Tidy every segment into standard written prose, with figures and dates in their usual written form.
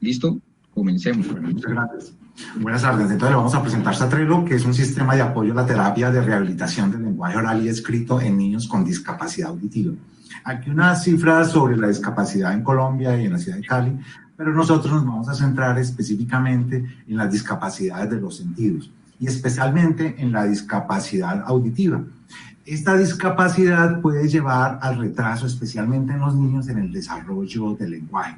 Listo, comencemos. Muchas gracias. Buenas tardes. Entonces le vamos a presentar Satrelo, que es un sistema de apoyo a la terapia de rehabilitación del lenguaje oral y escrito en niños con discapacidad auditiva. Aquí unas cifras sobre la discapacidad en Colombia y en la ciudad de Cali, pero nosotros nos vamos a centrar específicamente en las discapacidades de los sentidos y especialmente en la discapacidad auditiva. Esta discapacidad puede llevar al retraso, especialmente en los niños, en el desarrollo del lenguaje,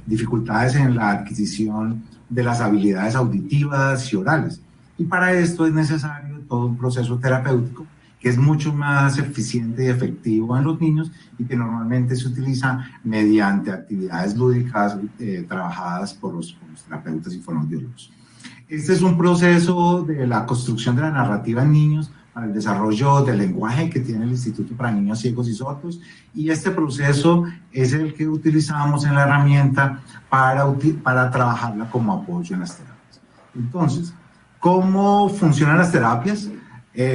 dificultades en la adquisición de las habilidades auditivas y orales. Y para esto es necesario todo un proceso terapéutico que es mucho más eficiente y efectivo en los niños y que normalmente se utiliza mediante actividades lúdicas trabajadas por los terapeutas y fonoaudiólogos. Este es un proceso de la construcción de la narrativa en niños para el desarrollo del lenguaje que tiene el Instituto para Niños Ciegos y Sordos, y este proceso es el que utilizamos en la herramienta para trabajarla como apoyo en las terapias. Entonces, ¿cómo funcionan las terapias?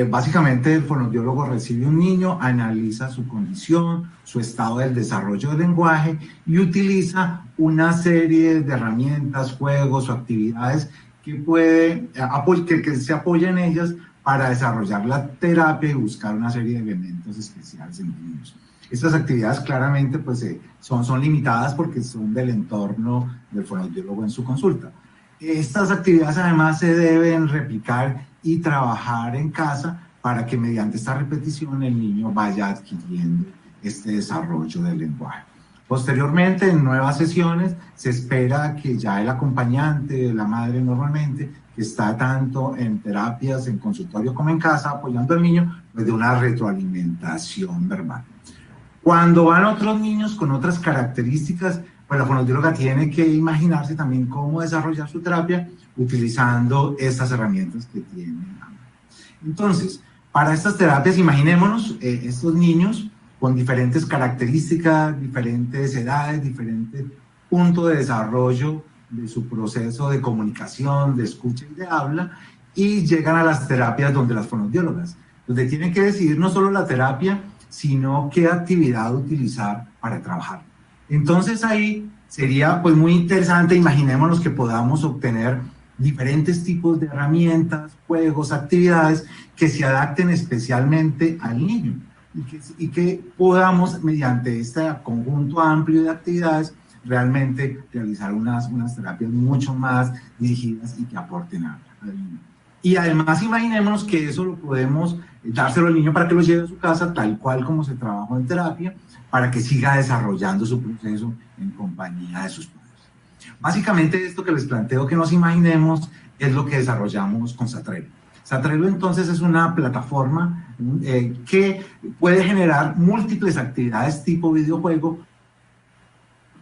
Básicamente el fonoaudiólogo recibe un niño, analiza su condición, su estado del desarrollo del lenguaje y utiliza una serie de herramientas, juegos o actividades que se apoya en ellas para desarrollar la terapia y buscar una serie de elementos especiales en los niños. Estas actividades claramente pues, son limitadas porque son del entorno del fonoaudiólogo en su consulta. Estas actividades además se deben replicar y trabajar en casa para que mediante esta repetición el niño vaya adquiriendo este desarrollo del lenguaje. Posteriormente, en nuevas sesiones, se espera que ya el acompañante, la madre normalmente, que está tanto en terapias, en consultorio como en casa, apoyando al niño, pues de una retroalimentación verbal. Cuando van otros niños con otras características, pues la fonoaudióloga tiene que imaginarse también cómo desarrollar su terapia utilizando estas herramientas que tiene. Entonces, para estas terapias, imaginémonos estos niños con diferentes características, diferentes edades, diferentes puntos de desarrollo de su proceso de comunicación, de escucha y de habla, y llegan a las terapias donde las fonoaudiólogas, donde tienen que decidir no solo la terapia, sino qué actividad utilizar para trabajar. Entonces ahí sería pues muy interesante, imaginémonos que podamos obtener diferentes tipos de herramientas, juegos, actividades que se adapten especialmente al niño y que podamos mediante este conjunto amplio de actividades realmente realizar unas terapias mucho más dirigidas y que aporten al niño. Y además imaginémonos que eso lo podemos dárselo al niño para que lo lleve a su casa tal cual como se trabajó en terapia, para que siga desarrollando su proceso en compañía de sus padres. Básicamente esto que les planteo que nos imaginemos es lo que desarrollamos con Satrelo. Satrelo entonces es una plataforma que puede generar múltiples actividades tipo videojuego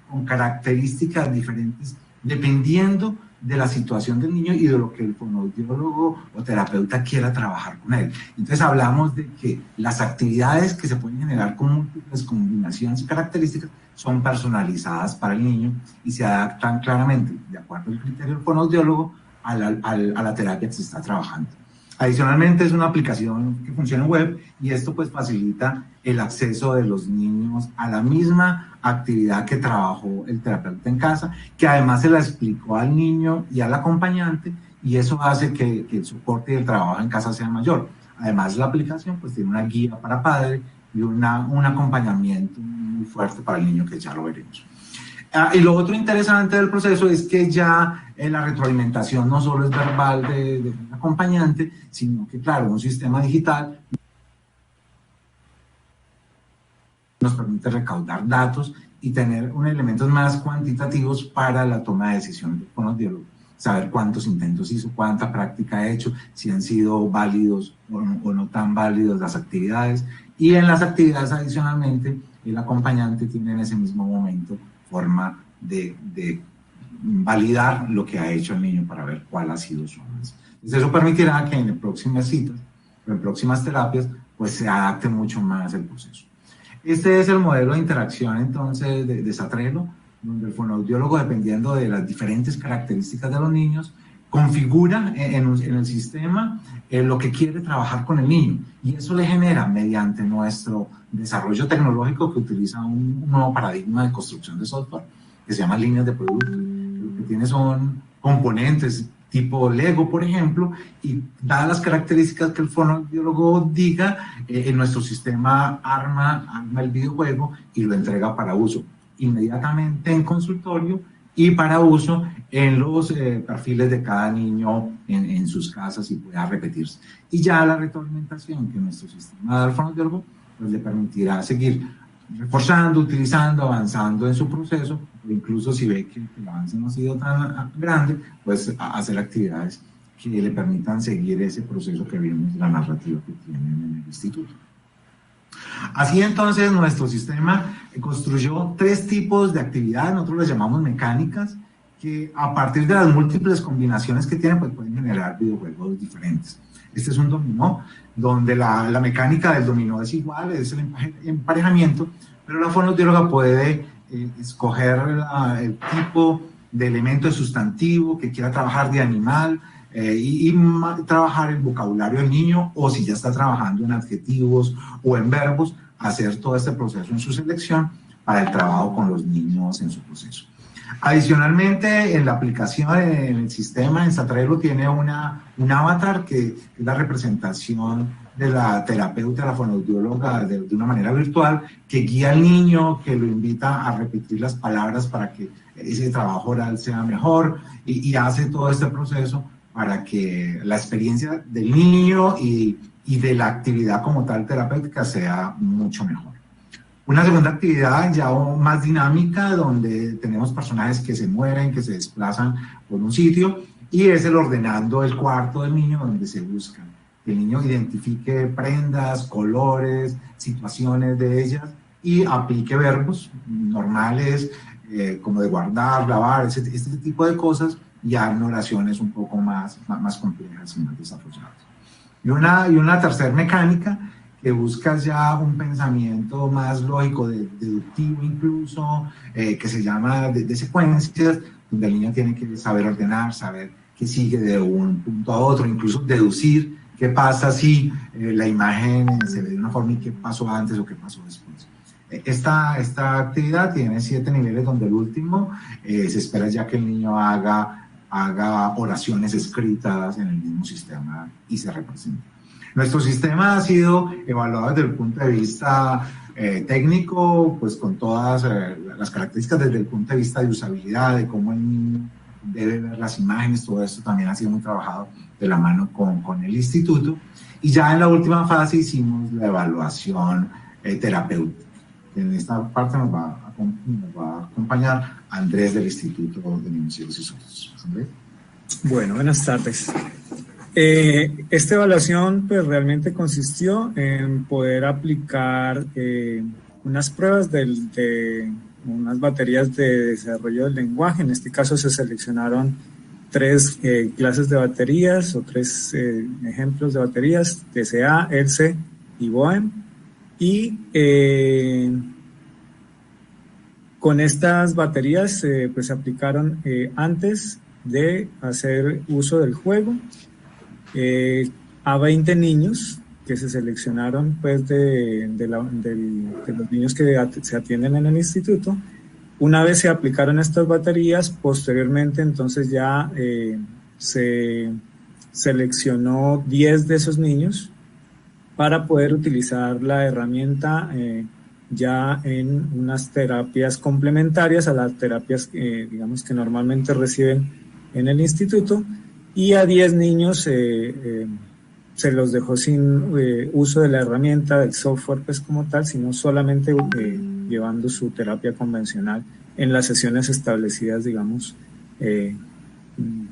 con características diferentes dependiendo de la situación del niño y de lo que el fonoaudiólogo o terapeuta quiera trabajar con él. Entonces hablamos de que las actividades que se pueden generar con múltiples combinaciones y características son personalizadas para el niño y se adaptan claramente, de acuerdo al criterio del fonoaudiólogo, a la terapia que se está trabajando. Adicionalmente es una aplicación que funciona en web y esto pues facilita el acceso de los niños a la misma actividad que trabajó el terapeuta en casa, que además se la explicó al niño y al acompañante, y eso hace que el soporte y el trabajo en casa sea mayor. Además la aplicación pues tiene una guía para padre y un acompañamiento muy fuerte para el niño, que ya lo veremos. Y lo otro interesante del proceso es que ya la retroalimentación no solo es verbal de un acompañante, sino que, claro, un sistema digital nos permite recaudar datos y tener elementos más cuantitativos para la toma de decisiones del fonoaudiólogo. Saber cuántos intentos hizo, cuánta práctica ha hecho, si han sido válidos o no tan válidos las actividades. Y en las actividades, adicionalmente, el acompañante tiene en ese mismo momento forma de validar lo que ha hecho el niño para ver cuál ha sido su avance. Entonces eso permitirá que en próximas citas, en próximas terapias, pues se adapte mucho más el proceso. Este es el modelo de interacción entonces de Satrelo, donde el fonoaudiólogo, dependiendo de las diferentes características de los niños, configura en el sistema lo que quiere trabajar con el niño, y eso le genera, mediante nuestro desarrollo tecnológico que utiliza un nuevo paradigma de construcción de software que se llama líneas de producto. Lo que tiene son componentes tipo Lego, por ejemplo, y dadas las características que el fonoaudiólogo diga, en nuestro sistema arma el videojuego y lo entrega para uso inmediatamente en consultorio y para uso en los perfiles de cada niño en sus casas y pueda repetirse. Y ya la retroalimentación que nuestro sistema del fonoaudiólogo pues, le permitirá seguir reforzando, utilizando, avanzando en su proceso, o incluso si ve que el avance no ha sido tan grande, pues hacer actividades que le permitan seguir ese proceso que vimos, la narrativa que tienen en el instituto. Así entonces nuestro sistema construyó 3 tipos de actividades, nosotros las llamamos mecánicas, que a partir de las múltiples combinaciones que tienen, pues pueden generar videojuegos diferentes. Este es un dominó, donde la mecánica del dominó es igual, es el emparejamiento, pero la fonoaudióloga puede escoger el tipo de elemento de sustantivo que quiera trabajar de animal y trabajar el vocabulario del niño, o si ya está trabajando en adjetivos o en verbos, hacer todo este proceso en su selección para el trabajo con los niños en su proceso. Adicionalmente, en la aplicación, en el sistema, en Satrelo tiene un avatar que es la representación de la terapeuta, la fonoaudióloga, de una manera virtual, que guía al niño, que lo invita a repetir las palabras para que ese trabajo oral sea mejor y hace todo este proceso para que la experiencia del niño y de la actividad como tal terapéutica sea mucho mejor. Una segunda actividad ya más dinámica, donde tenemos personajes que se mueven, que se desplazan por un sitio, y es el ordenando el cuarto del niño, donde se busca que el niño identifique prendas, colores, situaciones de ellas, y aplique verbos normales, como de guardar, lavar, este tipo de cosas, ya en oraciones un poco más complejas y más desarrolladas. Y una tercera mecánica, que buscas ya un pensamiento más lógico, deductivo incluso, que se llama de secuencias, donde el niño tiene que saber ordenar, saber qué sigue de un punto a otro, incluso deducir qué pasa si la imagen se ve de una forma y qué pasó antes o qué pasó después. Esta actividad tiene 7 niveles, donde el último se espera ya que el niño haga oraciones escritas en el mismo sistema y se represente. Nuestro sistema ha sido evaluado desde el punto de vista técnico, pues con todas las características desde el punto de vista de usabilidad, de cómo el niño debe ver las imágenes, todo esto también ha sido muy trabajado de la mano con el instituto. Y ya en la última fase hicimos la evaluación terapéutica. En esta parte nos va a acompañar Andrés del Instituto de Niños Ciegos y Sordos. Andrés. Bueno, buenas tardes. Esta evaluación pues realmente consistió en poder aplicar unas pruebas de unas baterías de desarrollo del lenguaje. En este caso se seleccionaron 3 clases de baterías o 3 ejemplos de baterías, TCA, ELSE y BOEM. Y con estas baterías pues se aplicaron antes de hacer uso del juego a 20 niños que se seleccionaron pues de los niños que se atienden en el instituto. Una vez se aplicaron estas baterías, posteriormente entonces ya se seleccionó 10 de esos niños para poder utilizar la herramienta ya en unas terapias complementarias a las terapias digamos que normalmente reciben en el instituto, y a 10 niños se los dejó sin uso de la herramienta, del software pues como tal, sino solamente llevando su terapia convencional en las sesiones establecidas, digamos,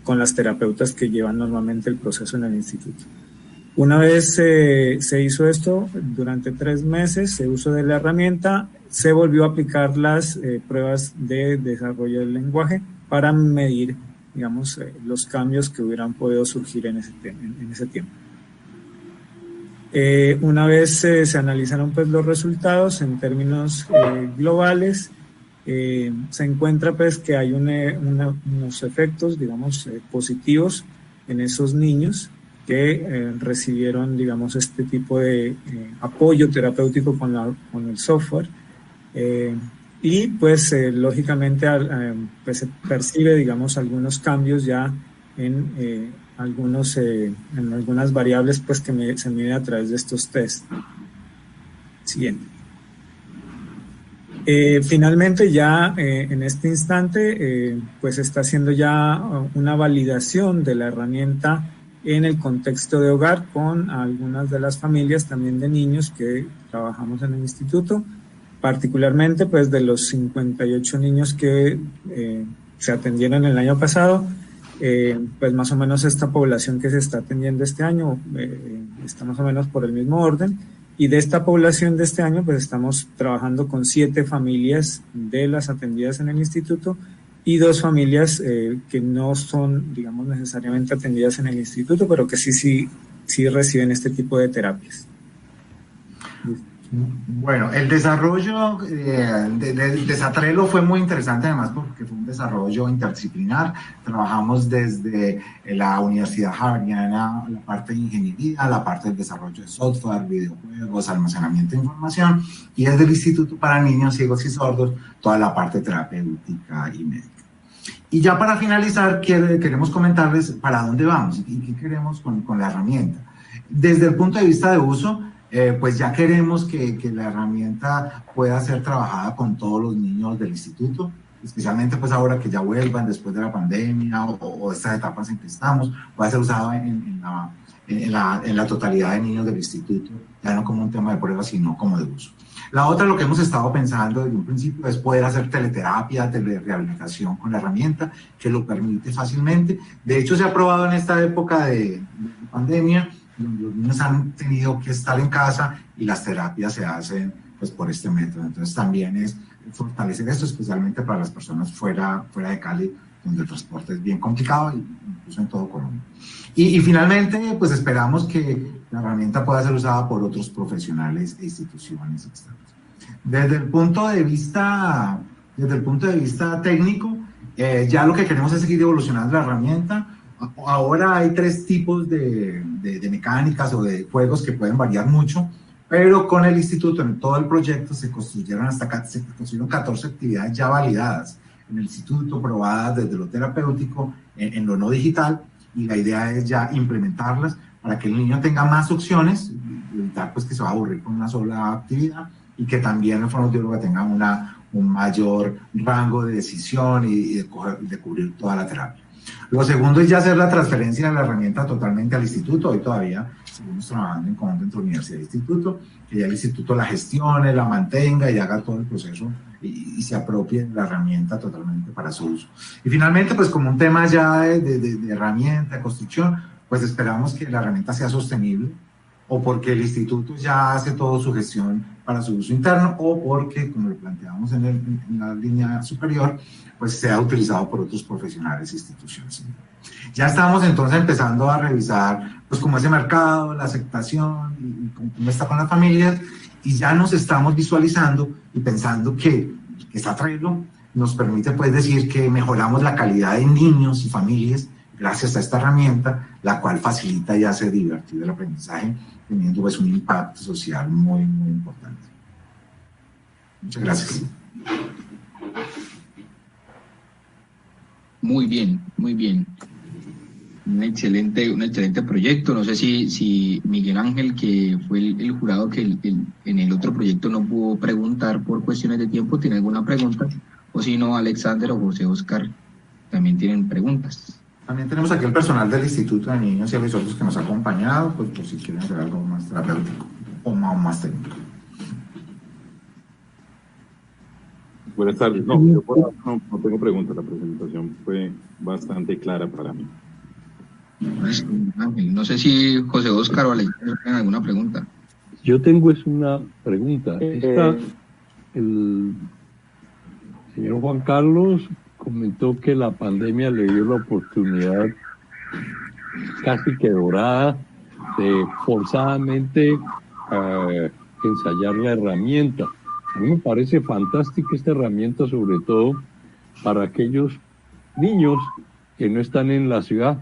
con las terapeutas que llevan normalmente el proceso en el instituto. Una vez se hizo esto, durante 3 meses de uso de la herramienta, se volvió a aplicar las pruebas de desarrollo del lenguaje para medir, digamos, los cambios que hubieran podido surgir en ese tiempo. Una vez se analizaron pues los resultados en términos globales, se encuentra pues que hay unos efectos, digamos, positivos en esos niños que recibieron, digamos, este tipo de apoyo terapéutico con el software. y pues lógicamente pues se percibe, digamos, algunos cambios ya en algunas variables pues que se miden a través de estos test. Siguiente. Finalmente ya en este instante pues se está haciendo ya una validación de la herramienta en el contexto de hogar con algunas de las familias también de niños que trabajamos en el instituto, particularmente pues de los 58 niños que se atendieron el año pasado, pues más o menos esta población que se está atendiendo este año está más o menos por el mismo orden. Y de esta población de este año, pues estamos trabajando con 7 familias de las atendidas en el instituto y 2 familias que no son, digamos, necesariamente atendidas en el instituto, pero que sí reciben este tipo de terapias. Bueno, el desarrollo de Satrelo fue muy interesante además porque fue un desarrollo interdisciplinar. Trabajamos desde la Universidad Javeriana, la parte de ingeniería, la parte del desarrollo de software, videojuegos, almacenamiento de información, y desde el Instituto para Niños Ciegos y Sordos, toda la parte terapéutica y médica. Y ya para finalizar, queremos comentarles para dónde vamos y qué queremos con la herramienta. Desde el punto de vista de uso, pues ya queremos que la herramienta pueda ser trabajada con todos los niños del instituto, especialmente pues ahora que ya vuelvan después de la pandemia o estas etapas en que estamos, pueda ser usada en la totalidad de niños del instituto, ya no como un tema de prueba, sino como de uso. La otra, lo que hemos estado pensando desde un principio, es poder hacer teleterapia, telerehabilitación con la herramienta, que lo permite fácilmente. De hecho, se ha probado en esta época de pandemia. Los niños han tenido que estar en casa y las terapias se hacen pues por este método. Entonces también es fortalecer esto, especialmente para las personas fuera de Cali, donde el transporte es bien complicado, incluso en todo Colombia. Y finalmente, pues esperamos que la herramienta pueda ser usada por otros profesionales e instituciones externas. Desde el punto de vista técnico, ya lo que queremos es seguir evolucionando la herramienta. Ahora hay 3 tipos de mecánicas o de juegos que pueden variar mucho, pero con el instituto, en todo el proyecto, se construyeron 14 actividades ya validadas en el instituto, probadas desde lo terapéutico, en lo no digital, y la idea es ya implementarlas para que el niño tenga más opciones, y evitar pues que se va a aburrir con una sola actividad, y que también el fonoaudiólogo tenga un mayor rango de decisión y de cubrir toda la terapia. Lo segundo es ya hacer la transferencia de la herramienta totalmente al instituto. Hoy todavía seguimos trabajando en conjunto entre universidad e instituto, que ya el instituto la gestione, la mantenga y haga todo el proceso y se apropie de la herramienta totalmente para su uso. Y finalmente, pues como un tema ya de herramienta, de construcción, pues esperamos que la herramienta sea sostenible, o porque el instituto ya hace toda su gestión para su uso interno, o porque, como lo planteamos en la línea superior, pues sea utilizado por otros profesionales e instituciones. Ya estamos entonces empezando a revisar pues cómo es el mercado, la aceptación y cómo está con las familias, y ya nos estamos visualizando y pensando que Satrelo nos permite pues decir que mejoramos la calidad de niños y familias gracias a esta herramienta, la cual facilita y hace divertido el aprendizaje, teniendo pues un impacto social muy, muy importante. Muchas gracias. Muy bien, muy bien. Un excelente proyecto. No sé si Miguel Ángel, que fue el jurado que en el otro proyecto no pudo preguntar por cuestiones de tiempo, tiene alguna pregunta, o si no, Alexander o José Oscar también tienen preguntas. También tenemos aquí el personal del Instituto de Niños Ciegos y Sordos que nos ha acompañado, pues por si quieren hacer algo más terapéutico o más técnico. Buenas tardes. No tengo preguntas. La presentación fue bastante clara para mí. No sé si José Oscar o Alexander tienen alguna pregunta. Yo tengo una pregunta. El señor Juan Carlos comentó que la pandemia le dio la oportunidad casi que dorada de forzadamente ensayar la herramienta. A mí me parece fantástica esta herramienta, sobre todo para aquellos niños que no están en la ciudad,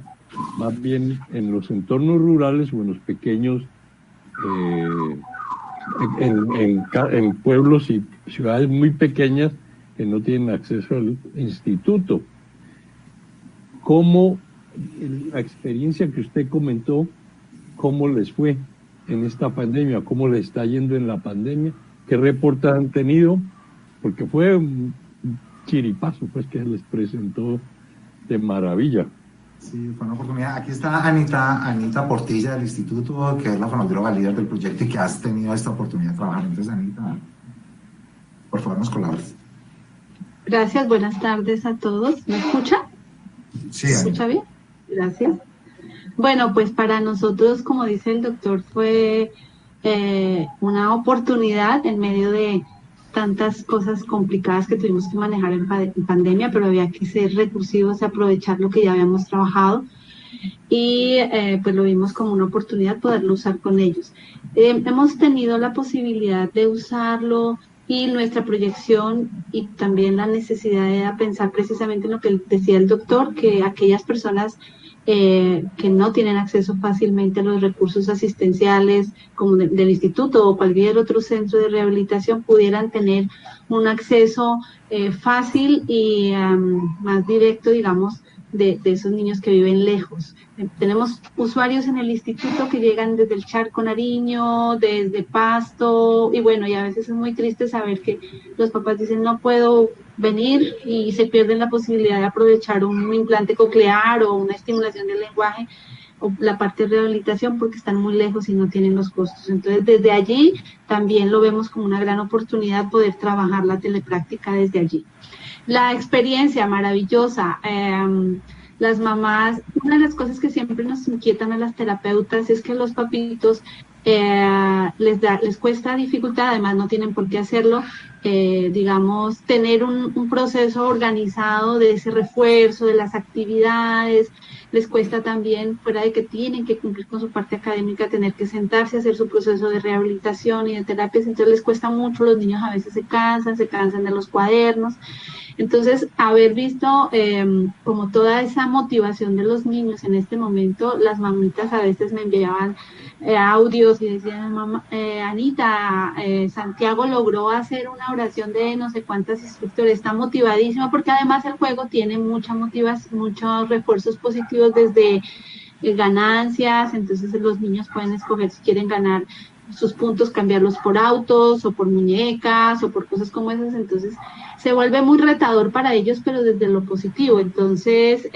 más bien en los entornos rurales o en los pequeños, en pueblos y ciudades muy pequeñas, que no tienen acceso al instituto. ¿Cómo la experiencia que usted comentó, cómo les fue en esta pandemia? ¿Cómo les está yendo en la pandemia? ¿Qué reportes han tenido? Porque fue un chiripazo pues, que les presentó de maravilla. Sí, fue una oportunidad. Aquí está Anita Portilla del instituto, que es la fonoaudióloga líder del proyecto y que has tenido esta oportunidad de trabajar. Entonces, Anita, por favor, nos colabores. Gracias, buenas tardes a todos. ¿Me escucha? Sí, ¿Me escucha bien? Gracias. Bueno, pues para nosotros, como dice el doctor, fue una oportunidad en medio de tantas cosas complicadas que tuvimos que manejar en pandemia, pero había que ser recursivos y aprovechar lo que ya habíamos trabajado y pues lo vimos como una oportunidad poderlo usar con ellos. Hemos tenido la posibilidad de usarlo y nuestra proyección y también la necesidad de pensar precisamente en lo que decía el doctor, que aquellas personas que no tienen acceso fácilmente a los recursos asistenciales como del instituto o cualquier otro centro de rehabilitación pudieran tener un acceso fácil y más directo, digamos, de esos niños que viven lejos. Tenemos usuarios en el instituto que llegan desde el Charco Nariño, desde Pasto, y bueno, y a veces es muy triste saber que los papás dicen no puedo venir y se pierden la posibilidad de aprovechar un implante coclear o una estimulación del lenguaje o la parte de rehabilitación porque están muy lejos y no tienen los costos. Entonces, desde allí también lo vemos como una gran oportunidad poder trabajar la telepráctica desde allí. La experiencia maravillosa. Las mamás, una de las cosas que siempre nos inquietan a las terapeutas es que los papitos les cuesta dificultad, además no tienen por qué hacerlo, digamos, tener un proceso organizado de ese refuerzo, de las actividades, les cuesta también, fuera de que tienen que cumplir con su parte académica, tener que sentarse a hacer su proceso de rehabilitación y de terapias, entonces les cuesta mucho, los niños a veces se cansan de los cuadernos. Entonces, haber visto como toda esa motivación de los niños en este momento, las mamitas a veces me enviaban audios y decían, mamá, Anita, Santiago logró hacer una oración de no sé cuántas instructores, está motivadísimo, porque además el juego tiene mucha motivación, muchos refuerzos positivos desde ganancias, entonces los niños pueden escoger si quieren ganar sus puntos, cambiarlos por autos o por muñecas o por cosas como esas, entonces se vuelve muy retador para ellos, pero desde lo positivo. Entonces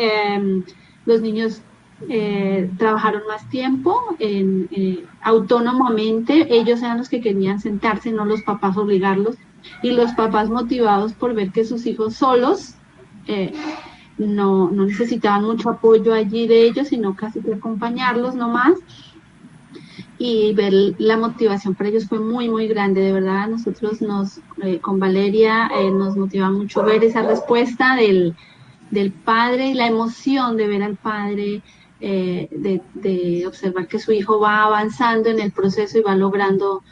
los niños trabajaron más tiempo autónomamente, ellos eran los que querían sentarse, no los papás obligarlos, y los papás motivados por ver que sus hijos solos no necesitaban mucho apoyo allí de ellos, sino casi que acompañarlos nomás. Y ver la motivación para ellos fue muy, muy grande. De verdad, nosotros con Valeria nos motiva mucho ver esa respuesta del padre y la emoción de ver al padre, de observar que su hijo va avanzando en el proceso y va logrando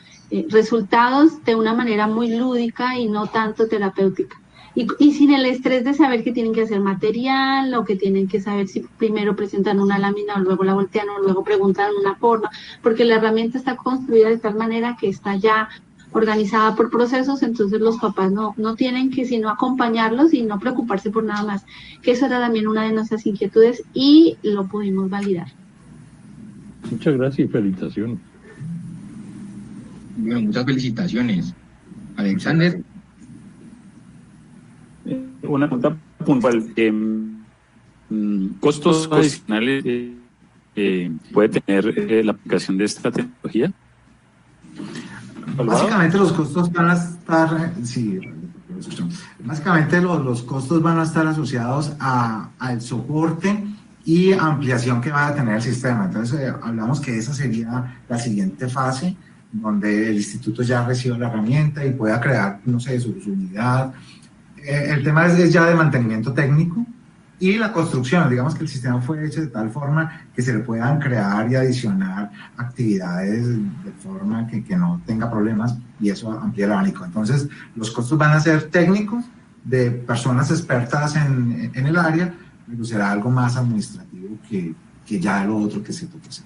resultados de una manera muy lúdica y no tanto terapéutica. Y sin el estrés de saber que tienen que hacer material o que tienen que saber si primero presentan una lámina o luego la voltean o luego preguntan una forma, porque la herramienta está construida de tal manera que está ya organizada por procesos, entonces los papás no tienen que sino acompañarlos y no preocuparse por nada más, que eso era también una de nuestras inquietudes y lo pudimos validar. Muchas gracias y felicitaciones. Bueno, muchas felicitaciones. Alexander. Una pregunta puntual. ¿Costos adicionales puede tener la aplicación de esta tecnología? Básicamente los costos van a estar, básicamente los costos van a estar asociados al soporte y ampliación que va a tener el sistema. Entonces hablamos que esa sería la siguiente fase, donde el instituto ya reciba la herramienta y pueda crear, no sé, su unidad. El tema es ya de mantenimiento técnico y la construcción. Digamos que el sistema fue hecho de tal forma que se le puedan crear y adicionar actividades de forma que no tenga problemas y eso amplía el abanico. Entonces, los costos van a ser técnicos de personas expertas en el área, pero será algo más administrativo que ya lo otro que se toca hacer.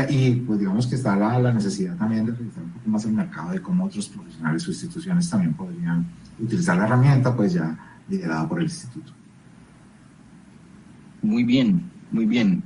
Y pues digamos que está la necesidad también de revisar un poco más el mercado de cómo otros profesionales o instituciones también podrían utilizar la herramienta, pues ya liderada por el instituto. Muy bien, muy bien.